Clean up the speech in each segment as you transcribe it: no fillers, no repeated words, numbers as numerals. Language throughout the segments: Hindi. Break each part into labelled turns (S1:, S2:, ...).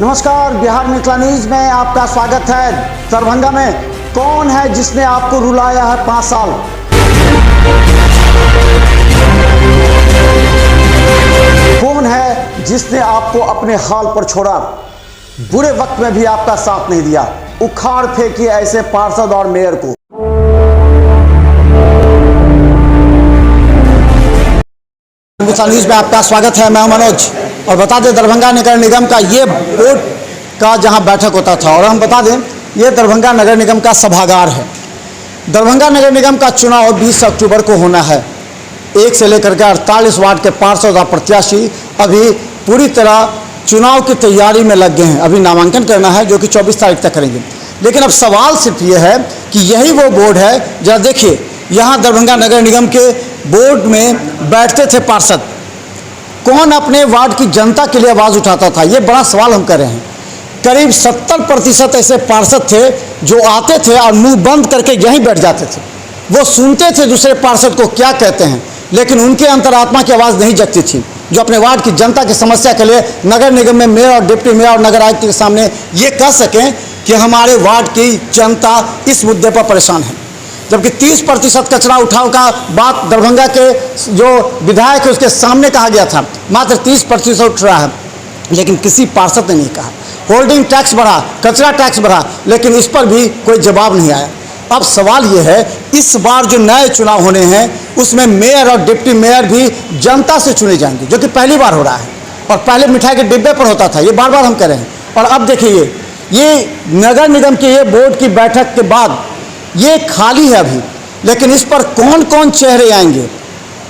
S1: नमस्कार, बिहार मिथिला न्यूज में आपका स्वागत है। दरभंगा में कौन है जिसने आपको रुलाया है 5 साल? कौन है जिसने आपको अपने हाल पर छोड़ा? बुरे वक्त में भी आपका साथ नहीं दिया। उखाड़ फेंकिए ऐसे पार्षद और मेयर को। मिथिला न्यूज में आपका स्वागत है। मैं मनोज और बता दें, दरभंगा नगर निगम का ये बोर्ड का जहां बैठक होता था, और हम बता दें ये दरभंगा नगर निगम का सभागार है। दरभंगा नगर निगम का चुनाव 20 अक्टूबर को होना है। 1 से लेकर के 48 वार्ड के पार्षद और प्रत्याशी अभी पूरी तरह चुनाव की तैयारी में लग गए हैं। अभी नामांकन करना है जो कि 24 तारीख तक करेंगे। लेकिन अब सवाल सिर्फ ये है कि यही वो बोर्ड है। जरा देखिए, यहाँ दरभंगा नगर निगम के बोर्ड में बैठते थे पार्षद। कौन अपने वार्ड की जनता के लिए आवाज़ उठाता था? ये बड़ा सवाल हम कर रहे हैं। करीब 70% ऐसे पार्षद थे जो आते थे और मुंह बंद करके यहीं बैठ जाते थे। वो सुनते थे दूसरे पार्षद को क्या कहते हैं, लेकिन उनके अंतरात्मा की आवाज़ नहीं जगती थी, जो अपने वार्ड की जनता की समस्या के लिए नगर निगम में मेयर और डिप्टी मेयर और नगर आयुक्त के सामने ये कह सकें कि हमारे वार्ड की जनता इस मुद्दे पर परेशान है। जबकि 30% कचरा उठाव का बात दरभंगा के जो विधायक है उसके सामने कहा गया था, मात्र 30% उठ रहा है, लेकिन किसी पार्षद ने नहीं कहा। होल्डिंग टैक्स बढ़ा, कचरा टैक्स बढ़ा, लेकिन इस पर भी कोई जवाब नहीं आया। अब सवाल ये है, इस बार जो नए चुनाव होने हैं उसमें मेयर और डिप्टी मेयर भी जनता से चुने जाएंगे, जो कि पहली बार हो रहा है। और पहले मिठाई के डिब्बे पर होता था, ये बार बार हम कह रहे हैं। और अब देखिए, ये नगर निगम के ये बोर्ड की बैठक के बाद ये खाली है अभी, लेकिन इस पर कौन कौन चेहरे आएंगे,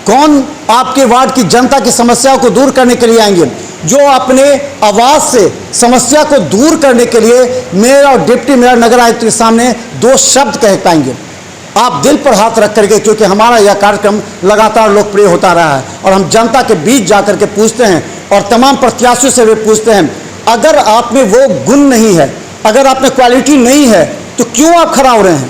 S1: कौन आपके वार्ड की जनता की समस्याओं को दूर करने के लिए आएंगे, जो अपने आवाज़ से समस्या को दूर करने के लिए मेयर और डिप्टी मेयर नगर आयुक्त के सामने 2 शब्द कह पाएंगे। आप दिल पर हाथ रख करके, क्योंकि हमारा यह कार्यक्रम लगातार लोकप्रिय होता रहा है और हम जनता के बीच जाकर के पूछते हैं और तमाम प्रत्याशियों से भी पूछते हैं, अगर आप में वो गुण नहीं है, अगर आप में क्वालिटी नहीं है, तो क्यों आप खड़ा हो रहे हैं,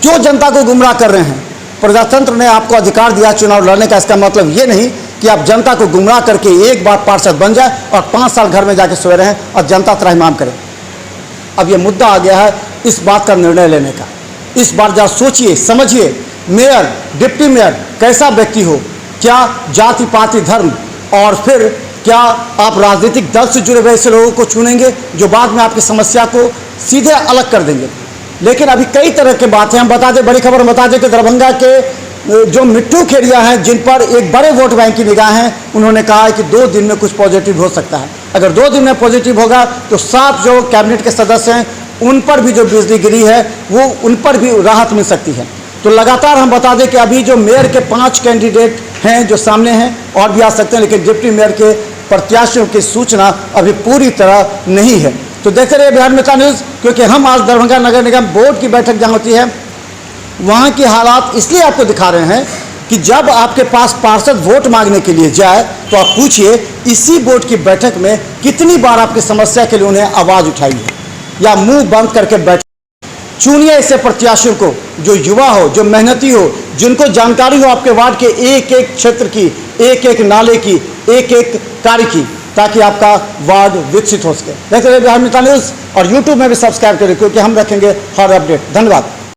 S1: क्यों जनता को गुमराह कर रहे हैं? प्रजातंत्र ने आपको अधिकार दिया चुनाव लड़ने का। इसका मतलब ये नहीं कि आप जनता को गुमराह करके एक बार पार्षद बन जाए और 5 साल घर में जाके सोए रहें और जनता त्राहिमाम करे। अब ये मुद्दा आ गया है इस बात का निर्णय लेने का। इस बार जरा सोचिए, समझिए, मेयर डिप्टी मेयर कैसा व्यक्ति हो, क्या जाति पाति धर्म, और फिर क्या आप राजनीतिक दल से जुड़े हुए ऐसे लोगों को चुनेंगे जो बाद में आपकी समस्या को सीधे अलग कर देंगे। लेकिन अभी कई तरह की बातें हम बता दें, बड़ी खबर बता दें कि दरभंगा के जो मिट्टू खेड़िया हैं, जिन पर एक बड़े वोट बैंक की निगाह है, उन्होंने कहा है कि 2 दिन में कुछ पॉजिटिव हो सकता है। अगर 2 दिन में पॉजिटिव होगा तो 7 जो कैबिनेट के सदस्य हैं उन पर भी जो बिजली गिरी है वो उन पर भी राहत मिल सकती है। तो लगातार हम बता दें कि अभी जो मेयर के 5 कैंडिडेट हैं जो सामने हैं, और भी आ सकते हैं, लेकिन डिप्टी मेयर के प्रत्याशियों की सूचना अभी पूरी तरह नहीं है। तो देखते रहिए बिहार मिथिला न्यूज़, क्योंकि हम आज दरभंगा नगर निगम बोर्ड की बैठक जहाँ होती है वहाँ की हालात इसलिए आपको दिखा रहे हैं कि जब आपके पास पार्षद वोट मांगने के लिए जाए तो आप पूछिए इसी बोर्ड की बैठक में कितनी बार आपकी समस्या के लिए उन्हें आवाज़ उठाई है या मुंह बंद करके बैठ। चुनिए ऐसे प्रत्याशियों को जो युवा हो, जो मेहनती हो, जिनको जानकारी हो आपके वार्ड के एक एक क्षेत्र की, एक एक नाले की, एक एक कार्य की, ताकि आपका वार्ड विकसित हो सके। देखते रहिए बिहार मिथिला न्यूज़ और यूट्यूब में भी सब्सक्राइब करें, क्योंकि हम रखेंगे हर अपडेट। धन्यवाद।